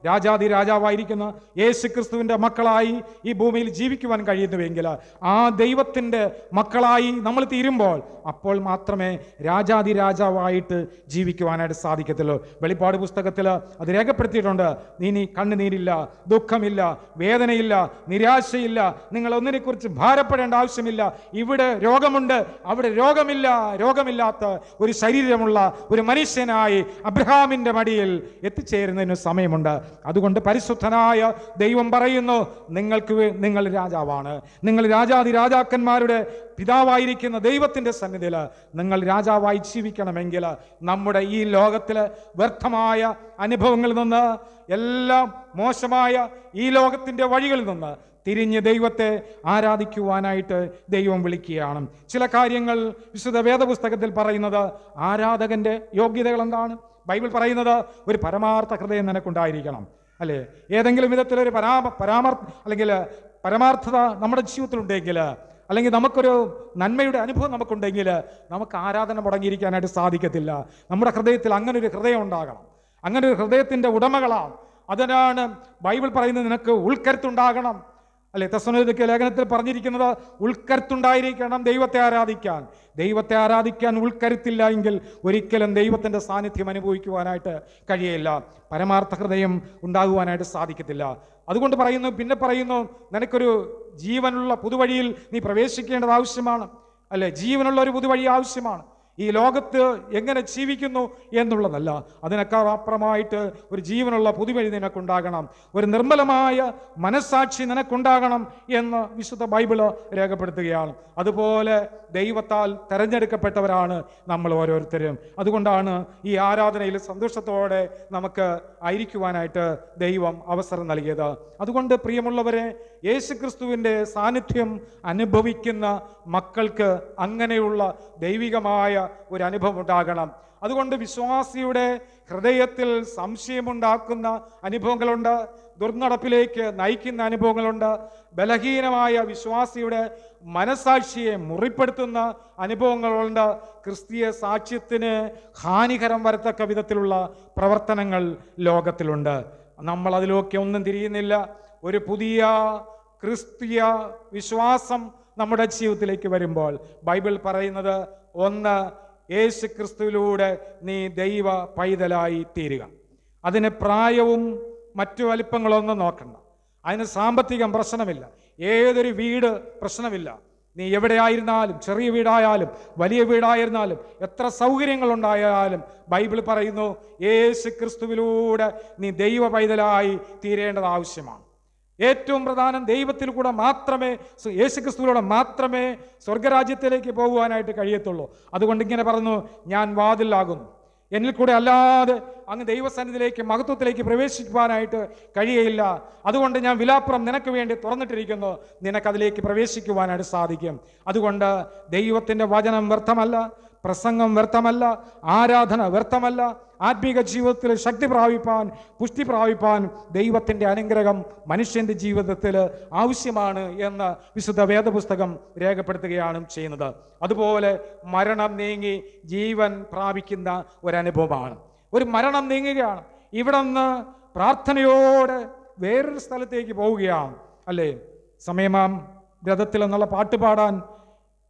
രാജാവായിരിക്കുന്ന യേശു ക്രിസ്തുവിൻ്റെ മക്കളായി ഈ ഭൂമിയിൽ ജീവിക്കുവാൻ കഴിയുന്നുവെങ്കിൽ, ആ ദൈവത്തിൻ്റെ മക്കളായി നമ്മൾ തീരുമ്പോൾ അപ്പോൾ മാത്രമേ രാജാവായിട്ട് ജീവിക്കുവാനായിട്ട് സാധിക്കത്തുള്ളൂ. വെളിപ്പാട് പുസ്തകത്തിൽ അത് രേഖപ്പെടുത്തിയിട്ടുണ്ട്. ഇനി കണ്ണുനീരില്ല, ദുഃഖമില്ല, വേദനയില്ല, നിരാശയില്ല, നിങ്ങൾ ഒന്നിനെക്കുറിച്ച് ഭാരപ്പെടേണ്ട ആവശ്യമില്ല. ഇവിടെ രോഗമുണ്ട്, അവിടെ രോഗമില്ല. രോഗമില്ലാത്ത ഒരു ശരീരമുള്ള ഒരു മനുഷ്യനായി അബ്രഹാമിൻ്റെ മടിയിൽ എത്തിച്ചേരുന്നതിന് സമയമുണ്ട്. അതുകൊണ്ട് പരിശുദ്ധനായ ദൈവം പറയുന്നു, നിങ്ങൾ രാജാവാണ്. നിങ്ങൾ രാജാക്കന്മാരുടെ പിതാവായിരിക്കുന്ന ദൈവത്തിൻ്റെ സന്നിധിയിൽ നിങ്ങൾ രാജാവായി ജീവിക്കണമെങ്കിൽ നമ്മുടെ ഈ ലോകത്തിലെ വ്യർത്ഥമായ അനുഭവങ്ങളിൽ നിന്ന്, എല്ലാം മോശമായ ഈ ലോകത്തിൻ്റെ വഴികളിൽ നിന്ന് തിരിഞ്ഞ് ദൈവത്തെ ആരാധിക്കുവാനായിട്ട് ദൈവം വിളിക്കുകയാണ്. ചില കാര്യങ്ങൾ വിശുദ്ധ വേദപുസ്തകത്തിൽ പറയുന്നത് ആരാധകന്റെ യോഗ്യതകൾ എന്താണ്? ബൈബിൾ പറയുന്നത് ഒരു പരമാർത്ഥ ഹൃദയം നിനക്കുണ്ടായിരിക്കണം, അല്ലേ? ഏതെങ്കിലും വിധത്തിലൊരു അല്ലെങ്കിൽ പരമാർത്ഥത നമ്മുടെ ജീവിതത്തിലുണ്ടെങ്കിൽ, അല്ലെങ്കിൽ നമുക്കൊരു നന്മയുടെ അനുഭവം നമുക്കുണ്ടെങ്കിൽ നമുക്ക് ആരാധന മുടങ്ങിയിരിക്കാനായിട്ട് സാധിക്കത്തില്ല. നമ്മുടെ ഹൃദയത്തിൽ അങ്ങനെ ഒരു ഹൃദയം ഉണ്ടാകണം. അങ്ങനെ ഒരു ഹൃദയത്തിൻ്റെ ഉടമകളാണ്. അതിനാണ് ബൈബിൾ പറയുന്നത്, നിനക്ക് ഉൾക്കരുത്തുണ്ടാകണം, അല്ലെ? തെസ്സലോനിക്ക ലേഖനത്തിൽ പറഞ്ഞിരിക്കുന്നത് ഉൾക്കരുത്തുണ്ടായിരിക്കണം ദൈവത്തെ ആരാധിക്കാൻ ഉൾക്കരുത്തില്ല എങ്കിൽ ഒരിക്കലും ദൈവത്തിൻ്റെ സാന്നിധ്യം അനുഭവിക്കുവാനായിട്ട് കഴിയില്ല. പരമാർത്ഥ ഹൃദയം ഉണ്ടാകുവാനായിട്ട് സാധിക്കത്തില്ല. അതുകൊണ്ട് പിന്നെ പറയുന്നു, നിനക്കൊരു ജീവനുള്ള പുതുവഴിയിൽ നീ പ്രവേശിക്കേണ്ടത് ആവശ്യമാണ്, അല്ലെ? ജീവനുള്ള ഒരു പുതുവഴി ആവശ്യമാണ്. ഈ ലോകത്ത് എങ്ങനെ ജീവിക്കുന്നു എന്നുള്ളതല്ല, അതിനേക്കാൾ അപ്പുറമായിട്ട് ഒരു ജീവനുള്ള പുതുവഴി നിനക്കുണ്ടാകണം, ഒരു നിർമ്മലമായ മനസ്സാക്ഷി നിനക്കുണ്ടാകണം എന്ന് വിശുദ്ധ ബൈബിള് രേഖപ്പെടുത്തുകയാണ്. അതുപോലെ ദൈവത്താൽ തെരഞ്ഞെടുക്കപ്പെട്ടവരാണ് നമ്മൾ ഓരോരുത്തരും. അതുകൊണ്ടാണ് ഈ ആരാധനയിൽ സന്തോഷത്തോടെ നമുക്ക് ആയിരിക്കുവാനായിട്ട് ദൈവം അവസരം നൽകിയത്. അതുകൊണ്ട് പ്രിയമുള്ളവരെ, യേശുക്രിസ്തുവിൻ്റെ സാന്നിധ്യം അനുഭവിക്കുന്ന മക്കൾക്ക് അങ്ങനെയുള്ള ദൈവികമായ ഒരു അനുഭവം ഉണ്ടാകണം. അതുകൊണ്ട് വിശ്വാസിയുടെ ഹൃദയത്തിൽ സംശയമുണ്ടാക്കുന്ന അനുഭവങ്ങളുണ്ട്, ദുർനടപ്പിലേക്ക് നയിക്കുന്ന അനുഭവങ്ങളുണ്ട്, ബലഹീനമായ വിശ്വാസിയുടെ മനസാക്ഷിയെ മുറിപ്പെടുത്തുന്ന അനുഭവങ്ങളുണ്ട്, ക്രിസ്തീയ സാക്ഷ്യത്തിന് ഹാനികരം വരത്തക്ക വിധത്തിലുള്ള പ്രവർത്തനങ്ങൾ ലോകത്തിലുണ്ട്. നമ്മൾ അതിലൊക്കെ ഒന്നും തിരിയുന്നില്ല. ഒരു പുതിയ ക്രിസ്തീയ വിശ്വാസം നമ്മുടെ ജീവിതത്തിലേക്ക് വരുമ്പോൾ ബൈബിൾ പറയുന്നത്, ഒന്ന്, യേശു ക്രിസ്തുവിലൂടെ നീ ദൈവ പൈതലായി തീരുക. അതിന് പ്രായവും മറ്റു വലിപ്പങ്ങളൊന്നും നോക്കണ്ട, അതിന് സാമ്പത്തികം പ്രശ്നമില്ല, ഏതൊരു വീട് പ്രശ്നമില്ല. നീ എവിടെയായിരുന്നാലും, ചെറിയ വീടായാലും വലിയ വീടായിരുന്നാലും, എത്ര സൗകര്യങ്ങളുണ്ടായാലും ബൈബിൾ പറയുന്നു, യേശു ക്രിസ്തുവിലൂടെ നീ ദൈവ പൈതലായി തീരേണ്ടത് ആവശ്യമാണ്. ഏറ്റവും പ്രധാനം ദൈവത്തിൽ കൂടെ മാത്രമേ, യേശുക്രിസ്തുവിലൂടെ മാത്രമേ സ്വർഗരാജ്യത്തിലേക്ക് പോകുവാനായിട്ട് കഴിയത്തുള്ളൂ. അതുകൊണ്ട് ഇങ്ങനെ പറഞ്ഞു, ഞാൻ വാതിലാകുന്നു, എന്നിൽ കൂടെ അല്ലാതെ അങ്ങ് ദൈവസന്നിധിയിലേക്ക്, മഹത്വത്തിലേക്ക് പ്രവേശിക്കുവാനായിട്ട് കഴിയയില്ല. അതുകൊണ്ട് ഞാൻ വിലാപ്പുറം നിനക്ക് വേണ്ടി തുറന്നിട്ടിരിക്കുന്നു, നിനക്കതിലേക്ക് പ്രവേശിക്കുവാനായിട്ട് സാധിക്കും. അതുകൊണ്ട് ദൈവത്തിൻ്റെ വചനം വ്യർത്ഥമല്ല, പ്രസംഗം വ്യർത്ഥമല്ല, ആരാധന വ്യർത്ഥമല്ല. ആത്മീക ജീവിതത്തിൽ ശക്തി പ്രാപിപ്പാൻ, പുഷ്ടി പ്രാപിപ്പാൻ ദൈവത്തിൻ്റെ അനുഗ്രഹം മനുഷ്യൻ്റെ ജീവിതത്തിൽ ആവശ്യമാണ് എന്ന് വിശുദ്ധ വേദപുസ്തകം രേഖപ്പെടുത്തുകയാണ് ചെയ്യുന്നത്. അതുപോലെ മരണം നീങ്ങി ജീവൻ പ്രാപിക്കുന്ന ഒരനുഭവമാണ്. ഒരു മരണം നീങ്ങുകയാണ്, ഇവിടെ നിന്ന് പ്രാർത്ഥനയോടെ വേറൊരു സ്ഥലത്തേക്ക് പോവുകയാണ്, അല്ലേ? സമയമാം രഥത്തിൽ എന്നുള്ള പാട്ട് പാടാൻ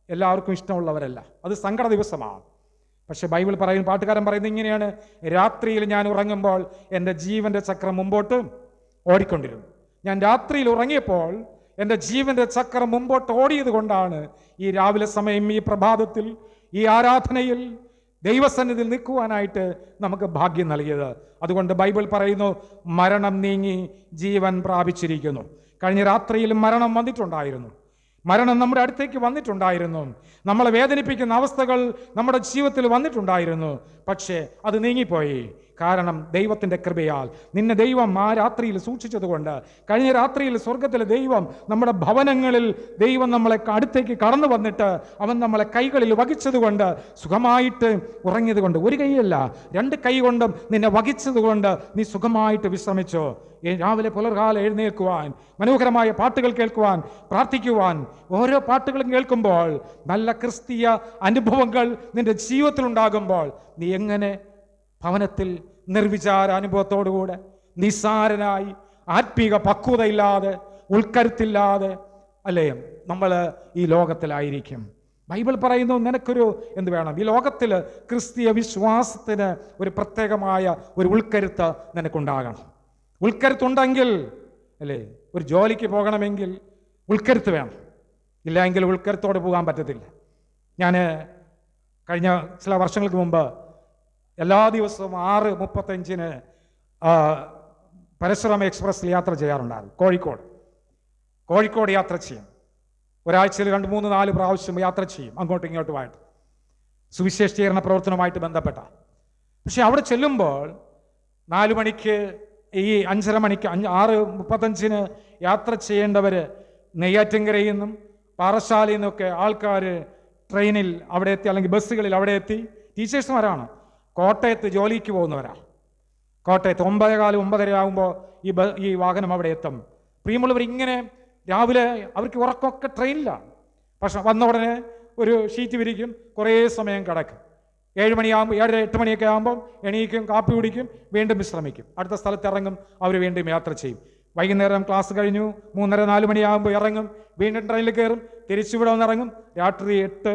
എല്ലാവർക്കും ഇഷ്ടമുള്ളവരല്ല, അത് സങ്കട ദിവസമാണ്. പക്ഷെ ബൈബിൾ പറയുന്ന, പാട്ടുകാരൻ പറയുന്നത് ഇങ്ങനെയാണ്: രാത്രിയിൽ ഞാൻ ഉറങ്ങുമ്പോൾ എൻ്റെ ജീവൻ്റെ ചക്രം മുമ്പോട്ട് ഓടിക്കൊണ്ടിരുന്നു. ഞാൻ രാത്രിയിൽ ഉറങ്ങിയപ്പോൾ എൻ്റെ ജീവൻ്റെ ചക്രം മുമ്പോട്ട് ഓടിയത് കൊണ്ടാണ് ഈ രാവിലെ സമയം, ഈ പ്രഭാതത്തിൽ, ഈ ആരാധനയിൽ ദൈവസന്നിധിയിൽ നിൽക്കുവാനായിട്ട് നമുക്ക് ഭാഗ്യം നൽകിയത്. അതുകൊണ്ട് ബൈബിൾ പറയുന്നു, മരണം നീങ്ങി ജീവൻ പ്രാപിച്ചിരിക്കുന്നു. കഴിഞ്ഞ രാത്രിയിലും മരണം വന്നിട്ടുണ്ടായിരുന്നു. മരണം നമ്മുടെ അടുത്തേക്ക് വന്നിട്ടുണ്ടായിരുന്നു. നമ്മളെ വേദനിപ്പിക്കുന്ന അവസ്ഥകൾ നമ്മുടെ ജീവിതത്തിൽ വന്നിട്ടുണ്ടായിരുന്നു. പക്ഷേ അത് നീങ്ങിപ്പോയി. കാരണം ദൈവത്തിൻ്റെ കൃപയാൽ നിന്നെ ദൈവം ആ രാത്രിയിൽ സൂക്ഷിച്ചതുകൊണ്ട്, കഴിഞ്ഞ രാത്രിയിൽ സ്വർഗത്തിലെ ദൈവം നമ്മുടെ ഭവനങ്ങളിൽ ദൈവം നമ്മളെ അടുത്തേക്ക് കടന്നു വന്നിട്ട് അവൻ നമ്മളെ കൈകളിൽ വഹിച്ചതുകൊണ്ട്, സുഖമായിട്ട് ഉറങ്ങിയത് കൊണ്ട്, ഒരു കൈയല്ല 2 കൈ കൊണ്ടും നിന്നെ വഹിച്ചതുകൊണ്ട് നീ സുഖമായിട്ട് വിശ്രമിച്ചോ. രാവിലെ പുലർകാലം എഴുന്നേൽക്കുവാൻ, മനോഹരമായ പാട്ടുകൾ കേൾക്കുവാൻ, പ്രാർത്ഥിക്കുവാൻ, ഓരോ പാട്ടുകളും കേൾക്കുമ്പോൾ, നല്ല ക്രിസ്തീയ അനുഭവങ്ങൾ നിന്റെ ജീവിതത്തിൽ ഉണ്ടാകുമ്പോൾ, നീ എങ്ങനെ ഭവനത്തിൽ നിർവിചാര അനുഭവത്തോടുകൂടെ, നിസ്സാരനായി, ആത്മീക പക്വതയില്ലാതെ, ഉൾക്കരുത്തില്ലാതെ അല്ലേ നമ്മൾ ഈ ലോകത്തിലായിരിക്കും? ബൈബിൾ പറയുന്നു, നിനക്കൊരു എന്ത് വേണം? ഈ ലോകത്തിൽ ക്രിസ്തീയ വിശ്വാസത്തിന് ഒരു പ്രത്യേകമായ ഒരു ഉൾക്കരുത്ത് നിനക്കുണ്ടാകണം. ഉൾക്കരുത്തുണ്ടെങ്കിൽ അല്ലേ, ഒരു ജോലിക്ക് പോകണമെങ്കിൽ ഉൾക്കരുത്ത് വേണം. ഇല്ലെങ്കിൽ ഉൾക്കരുത്തോടെ പോകാൻ പറ്റത്തില്ല. ഞാൻ കഴിഞ്ഞ ചില വർഷങ്ങൾക്ക് മുമ്പ് എല്ലാ ദിവസവും 6:35 പരശുറാം എക്സ്പ്രസ്സിൽ യാത്ര ചെയ്യാറുണ്ടായിരുന്നു. കോഴിക്കോട് യാത്ര ചെയ്യും. ഒരാഴ്ചയിൽ 2, 3, 4 പ്രാവശ്യം യാത്ര ചെയ്യും, അങ്ങോട്ടും ഇങ്ങോട്ടുമായിട്ട്, സുവിശേഷീകരണ പ്രവർത്തനവുമായിട്ട് ബന്ധപ്പെട്ട. പക്ഷെ അവിടെ ചെല്ലുമ്പോൾ 4 മണിക്ക്, ഈ 5:30 മണിക്ക്, 6:35 യാത്ര ചെയ്യേണ്ടവർ നെയ്യാറ്റിൻകരയിൽ നിന്നും പാറശാലയിൽ നിന്നൊക്കെ ആൾക്കാർ ട്രെയിനിൽ അവിടെ എത്തി, അല്ലെങ്കിൽ ബസ്സുകളിൽ അവിടെ എത്തി. ടീച്ചേഴ്സുമാരാണ്. കോട്ടയത്ത് ജോലിക്ക് പോകുന്നവരാണ്. കോട്ടയത്ത് 9:15, 9:30 ആകുമ്പോൾ ഈ വാഹനം അവിടെ എത്തും. പ്രിയമുള്ളവർ, ഇങ്ങനെ രാവിലെ അവർക്ക് ഉറക്കമൊക്കെ ട്രെയിനിലാണ്. പക്ഷെ വന്ന ഉടനെ ഒരു ഷീറ്റ് വിരിക്കും, കുറേ സമയം കിടക്കും. 7 മണിയാകുമ്പോൾ, 7:30, 8 മണിയൊക്കെ ആകുമ്പോൾ എണീക്കും, കാപ്പി കുടിക്കും, വീണ്ടും വിശ്രമിക്കും. അടുത്ത സ്ഥലത്ത് ഇറങ്ങും, അവർ വീണ്ടും യാത്ര ചെയ്യും. വൈകുന്നേരം ക്ലാസ് കഴിഞ്ഞു 3:30, 4 മണിയാകുമ്പോൾ ഇറങ്ങും, വീണ്ടും ട്രെയിനിൽ കയറും, തിരിച്ചുവിടെ വന്നിറങ്ങും. രാത്രി 8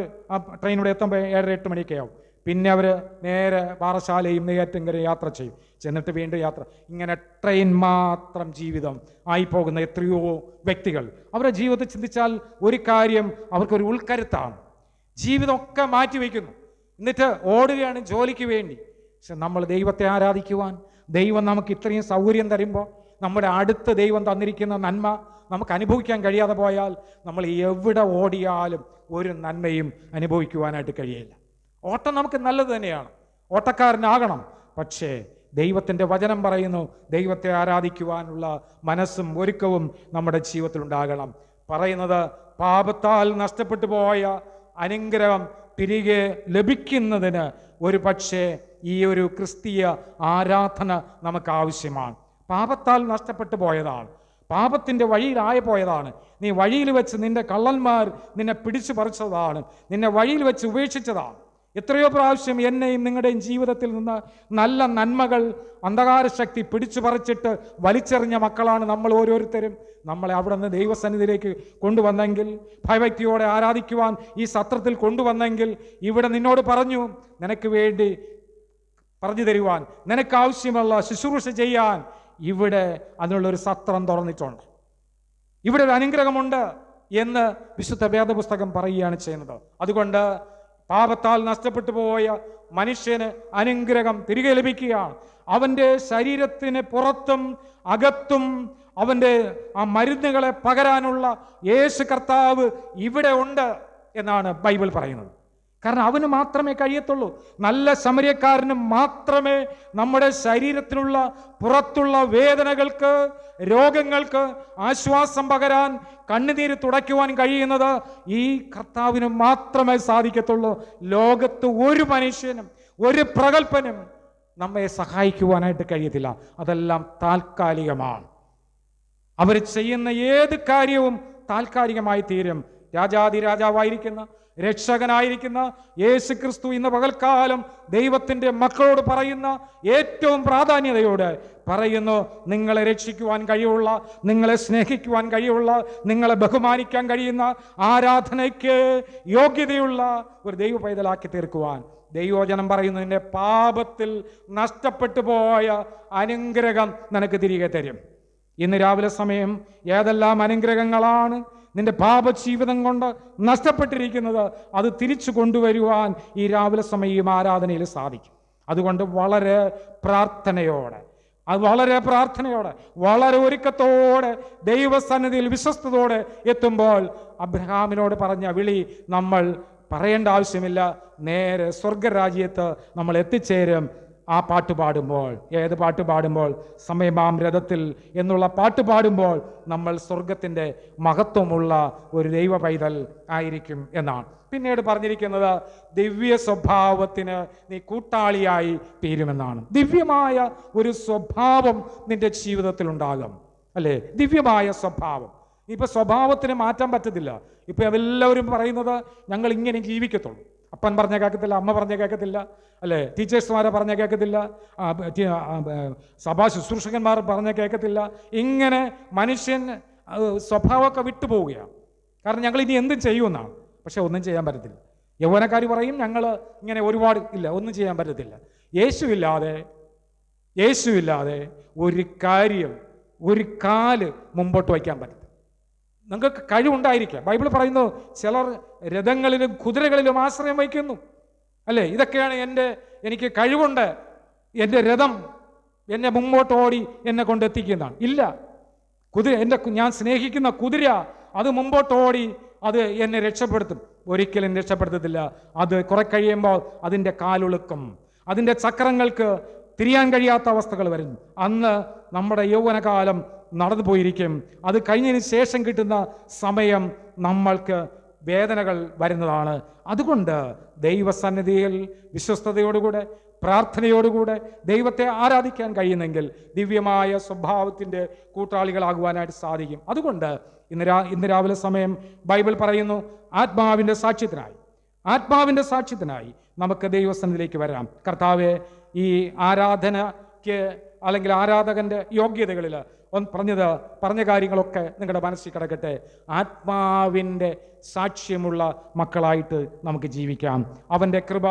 ട്രെയിൻ ഇവിടെ എത്തുമ്പോൾ 7:30, 8 മണിയൊക്കെ ആവും. പിന്നെ അവർ നേരെ പാറശാലയും നെയ്യാറ്റിൻകര യാത്ര ചെയ്യും. ചെന്നിട്ട് വീണ്ടും യാത്ര. ഇങ്ങനെ ട്രെയിൻ മാത്രം ജീവിതം ആയിപ്പോകുന്ന എത്രയോ വ്യക്തികൾ. അവരുടെ ജീവിതത്തിൽ ചിന്തിച്ചാൽ ഒരു കാര്യം, അവർക്കൊരു ഉൾക്കരുത്താണ്. ജീവിതമൊക്കെ മാറ്റിവെക്കുന്നു, എന്നിട്ട് ഓടുകയാണ് ജോലിക്ക് വേണ്ടി. പക്ഷെ നമ്മൾ ദൈവത്തെ ആരാധിക്കുവാൻ, ദൈവം നമുക്ക് ഇത്രയും സൗകര്യം തരുമ്പോൾ, നമ്മുടെ അടുത്ത് ദൈവം തന്നിരിക്കുന്ന നന്മ നമുക്ക് അനുഭവിക്കാൻ കഴിയാതെ പോയാൽ, നമ്മൾ എവിടെ ഓടിയാലും ഒരു നന്മയും അനുഭവിക്കുവാനായിട്ട് കഴിയില്ല. ഓട്ടം നമുക്ക് നല്ലത് തന്നെയാണ്, ഓട്ടക്കാരനാകണം. പക്ഷേ ദൈവത്തിൻ്റെ വചനം പറയുന്നു, ദൈവത്തെ ആരാധിക്കുവാനുള്ള മനസ്സും ഒരുക്കവും നമ്മുടെ ജീവിതത്തിൽ ഉണ്ടാകണം. പറയുന്നത്, പാപത്താൽ നഷ്ടപ്പെട്ടു പോയ അനുഗ്രഹം തിരികെ ലഭിക്കുന്നതിന് ഒരു പക്ഷേ ഈ ഒരു ക്രിസ്തീയ ആരാധന നമുക്ക് ആവശ്യമാണ്. പാപത്താൽ നഷ്ടപ്പെട്ടു പോയതാണ്, പാപത്തിൻ്റെ വഴിയിലായി പോയതാണ്. നീ വഴിയിൽ വെച്ച് നിന്റെ കള്ളന്മാർ നിന്നെ പിടിച്ചു പറിച്ചതാണ്, നിന്നെ വഴിയിൽ വെച്ച് ഉപേക്ഷിച്ചതാണ്. എത്രയോ പ്രാവശ്യം എന്നെയും നിങ്ങളുടെയും ജീവിതത്തിൽ നിന്ന് നല്ല നന്മകൾ അന്ധകാര ശക്തി പിടിച്ചു പറിച്ചിട്ട് വലിച്ചെറിഞ്ഞ മക്കളാണ് നമ്മൾ ഓരോരുത്തരും. നമ്മളെ അവിടെ നിന്ന് ദൈവസന്നിധിയിലേക്ക് കൊണ്ടുവന്നെങ്കിൽ, ഭയഭക്തിയോടെ ആരാധിക്കുവാൻ ഈ സത്രത്തിൽ കൊണ്ടുവന്നെങ്കിൽ, ഇവിടെ നിന്നോട് പറഞ്ഞു, നിനക്ക് വേണ്ടി പറഞ്ഞു തരുവാൻ, നിനക്ക് ആവശ്യമുള്ള ശുശ്രൂഷ ചെയ്യാൻ ഇവിടെ അതിനുള്ളൊരു സത്രം തുറന്നിട്ടുണ്ട്. ഇവിടെ ഒരു അനുഗ്രഹമുണ്ട് എന്ന് വിശുദ്ധ വേദപുസ്തകം പറയുകയാണ് ചെയ്യുന്നത്. അതുകൊണ്ട് പാപത്താൽ നഷ്ടപ്പെട്ടു പോയ മനുഷ്യന് അനുഗ്രഹം തിരികെ ലഭിക്കുകയാണ്. അവൻ്റെ ശരീരത്തിന് പുറത്തും അകത്തും അവൻ്റെ ആ മരുന്നുകളെ പകരാനുള്ള യേശു കർത്താവ് ഇവിടെ ഉണ്ട് എന്നാണ് ബൈബിൾ പറയുന്നത്. കാരണം അവന് മാത്രമേ കഴിയത്തുള്ളൂ. നല്ല ശമര്യക്കാരന് മാത്രമേ നമ്മുടെ ശരീരത്തിലുള്ള പുറത്തുള്ള വേദനകൾക്ക്, രോഗങ്ങൾക്ക് ആശ്വാസം പകരാൻ, കണ്ണുനീര് തുടയ്ക്കുവാൻ കഴിയുന്നത് ഈ കർത്താവിന് മാത്രമേ സാധിക്കത്തുള്ളൂ. ലോകത്ത് ഒരു മനുഷ്യനും, ഒരു പ്രഗൽഭനും നമ്മെ സഹായിക്കുവാനായിട്ട് കഴിയത്തില്ല. അതെല്ലാം താൽക്കാലികമാണ്. അവർ ചെയ്യുന്ന ഏത് കാര്യവും താൽക്കാലികമായി തീരും. രാജാതിരാജാവായിരിക്കുന്ന രക്ഷകനായിരിക്കുന്ന യേശു ക്രിസ്തു ഇന്ന് പകൽക്കാലം ദൈവത്തിൻ്റെ മക്കളോട് പറയുന്ന ഏറ്റവും പ്രാധാന്യതയോടെ പറയുന്നു, നിങ്ങളെ രക്ഷിക്കുവാൻ കഴിവുള്ള, നിങ്ങളെ സ്നേഹിക്കുവാൻ കഴിവുള്ള, നിങ്ങളെ ബഹുമാനിക്കാൻ കഴിയുന്ന, ആരാധനയ്ക്ക് യോഗ്യതയുള്ള ഒരു ദൈവ പൈതലാക്കി തീർക്കുവാൻ ദൈവവചനം പറയുന്നു, നിന്റെ പാപത്തിൽ നഷ്ടപ്പെട്ടു പോയ അനുഗ്രഹം നിനക്ക് തിരികെ തരും. ഇന്ന് രാവിലെ സമയം ഏതെല്ലാം അനുഗ്രഹങ്ങളാണ് നിന്റെ പാപജീവിതം കൊണ്ട് നഷ്ടപ്പെട്ടിരിക്കുന്നത്, അത് തിരിച്ചു കൊണ്ടുവരുവാൻ ഈ രാവിലെ സമയം ആരാധനയിൽ സാധിക്കും. അതുകൊണ്ട് വളരെ പ്രാർത്ഥനയോടെ, വളരെ ഒരുക്കത്തോടെ ദൈവസന്നിധിയിൽ വിശ്വസ്തയോടെ എത്തുമ്പോൾ അബ്രഹാമിനോട് പറഞ്ഞ വിളി നമ്മൾ പറയേണ്ട ആവശ്യമില്ല. നേരെ സ്വർഗരാജ്യത്ത് നമ്മൾ എത്തിച്ചേരും. ആ പാട്ട് പാടുമ്പോൾ, ഏത് പാട്ട് പാടുമ്പോൾ? സമയമാം രഥത്തിൽ എന്നുള്ള പാട്ട് പാടുമ്പോൾ നമ്മൾ സ്വർഗത്തിൻ്റെ മഹത്വമുള്ള ഒരു ദൈവ പൈതൽ ആയിരിക്കും എന്നാണ്. പിന്നീട് പറഞ്ഞിരിക്കുന്നത് ദിവ്യ സ്വഭാവത്തിന് നീ കൂട്ടാളിയായി തീരുമെന്നാണ്. ദിവ്യമായ ഒരു സ്വഭാവം നിന്റെ ജീവിതത്തിൽ ഉണ്ടാകും, അല്ലേ? ദിവ്യമായ സ്വഭാവം. ഇപ്പൊ സ്വഭാവത്തിന് മാറ്റാൻ പറ്റത്തില്ല. ഇപ്പൊ എല്ലാവരും പറയുന്നത് ഞങ്ങൾ ഇങ്ങനെ ജീവിക്കത്തുള്ളൂ. അപ്പൻ പറഞ്ഞ കേൾക്കത്തില്ല, അമ്മ പറഞ്ഞ കേൾക്കത്തില്ല, അല്ലേ? ടീച്ചേഴ്സുമാരെ പറഞ്ഞ കേൾക്കത്തില്ല, സഭാ ശുശ്രൂഷകന്മാർ പറഞ്ഞ കേൾക്കത്തില്ല. ഇങ്ങനെ മനുഷ്യൻ സ്വഭാവമൊക്കെ വിട്ടുപോവുകയാണ്. കാരണം ഞങ്ങൾ ഇനി എന്തും ചെയ്യുമെന്നാണ്. പക്ഷെ ഒന്നും ചെയ്യാൻ പറ്റത്തില്ല. യൗവനക്കാർ പറയും ഞങ്ങൾ ഇങ്ങനെ ഒരുപാട് ഇല്ല, ഒന്നും ചെയ്യാൻ പറ്റത്തില്ല. യേശുവില്ലാതെ ഒരു കാര്യം, ഒരു കാല് മുമ്പോട്ട് വയ്ക്കാൻ പറ്റത്തില്ല. നിങ്ങൾക്ക് കഴിവുണ്ടായിരിക്കാം. ബൈബിൾ പറയുന്നു ചിലർ രഥങ്ങളിലും കുതിരകളിലും ആശ്രയം വയ്ക്കുന്നു, അല്ലേ? ഇതൊക്കെയാണ് എനിക്ക് കഴിവുണ്ട്, എൻ്റെ രഥം എന്നെ മുമ്പോട്ട് ഓടി എന്നെ കൊണ്ടെത്തിക്കുന്നതാണ്. ഇല്ല, ഞാൻ സ്നേഹിക്കുന്ന കുതിര അത് മുമ്പോട്ട് ഓടി അത് എന്നെ രക്ഷപ്പെടുത്തും? ഒരിക്കലും രക്ഷപ്പെടുത്തത്തില്ല. അത് കുറെ കഴിയുമ്പോൾ അതിൻ്റെ കാലുളുക്കും, അതിൻ്റെ ചക്രങ്ങൾക്ക് തിരിയാൻ കഴിയാത്ത അവസ്ഥകൾ വരുന്നു. അന്ന് നമ്മുടെ യൗവനകാലം നടന്നു പോയിരിക്കും. അത് കഴിഞ്ഞതിന് ശേഷം കിട്ടുന്ന സമയം നമ്മൾക്ക് വേദനകൾ വരുന്നതാണ്. അതുകൊണ്ട് ദൈവസന്നിധിയിൽ വിശ്വസ്തയോടുകൂടെ, പ്രാർത്ഥനയോടുകൂടെ ദൈവത്തെ ആരാധിക്കാൻ കഴിയുന്നെങ്കിൽ ദിവ്യമായ സ്വഭാവത്തിൻ്റെ കൂട്ടാളികളാകുവാനായിട്ട് സാധിക്കും. അതുകൊണ്ട് ഇന്ന് രാവിലെ സമയം ബൈബിൾ പറയുന്നു, ആത്മാവിൻ്റെ സാക്ഷ്യത്തിനായി നമുക്ക് ദൈവസന്നിധിയിലേക്ക് വരാം. കർത്താവെ, ഈ ആരാധനയ്ക്ക് അല്ലെങ്കിൽ ആരാധകന്റെ യോഗ്യതകളിൽ പറഞ്ഞ കാര്യങ്ങളൊക്കെ നിങ്ങളുടെ മനസ്സിൽ കിടക്കട്ടെ. ആത്മാവിൻ്റെ സാക്ഷ്യമുള്ള മക്കളായിട്ട് നമുക്ക് ജീവിക്കാം. അവൻ്റെ കൃപ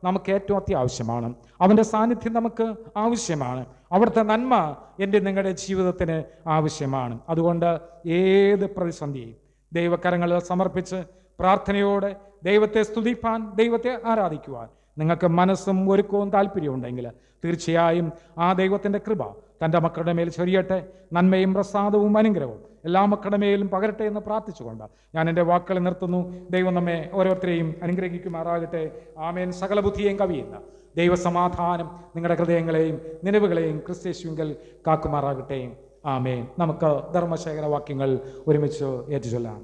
നമുക്ക് ഏറ്റവും അത്യാവശ്യമാണ്. അവൻ്റെ സാന്നിധ്യം നമുക്ക് ആവശ്യമാണ്. അവിടുത്തെ നന്മ നിങ്ങളുടെ ജീവിതത്തിന് ആവശ്യമാണ്. അതുകൊണ്ട് ഏത് പ്രതിസന്ധിയും ദൈവകരങ്ങളിൽ സമർപ്പിച്ച് പ്രാർത്ഥനയോടെ ദൈവത്തെ സ്തുതിപ്പാൻ, ദൈവത്തെ ആരാധിക്കുവാൻ നിങ്ങൾക്ക് മനസ്സും ഒരുക്കവും താല്പര്യവും ഉണ്ടെങ്കിൽ തീർച്ചയായും ആ ദൈവത്തിൻ്റെ കൃപ തൻ്റെ മക്കളുടെ മേൽ ചൊരിയട്ടെ. നന്മയും പ്രസാദവും അനുഗ്രഹവും എല്ലാ മക്കളുടെ മേലും പകരട്ടെ എന്ന് പ്രാർത്ഥിച്ചുകൊണ്ട് ഞാൻ എൻ്റെ വാക്കുകൾ നിർത്തുന്നു. ദൈവം നമ്മെ ഓരോരുത്തരെയും അനുഗ്രഹിക്കുമാറാകട്ടെ. ആമേൻ. സകല ബുദ്ധിയെയും കവിയുന്ന ദൈവസമാധാനം നിങ്ങളുടെ ഹൃദയങ്ങളെയും നിലവുകളെയും ക്രിസ്തയേശുവിങ്കൽ കാക്കുമാറാകട്ടെ. ആമേൻ. നമുക്ക് ധർമ്മശേഖര വാക്യങ്ങൾ ഒരുമിച്ച് ഏറ്റുചൊല്ലാം.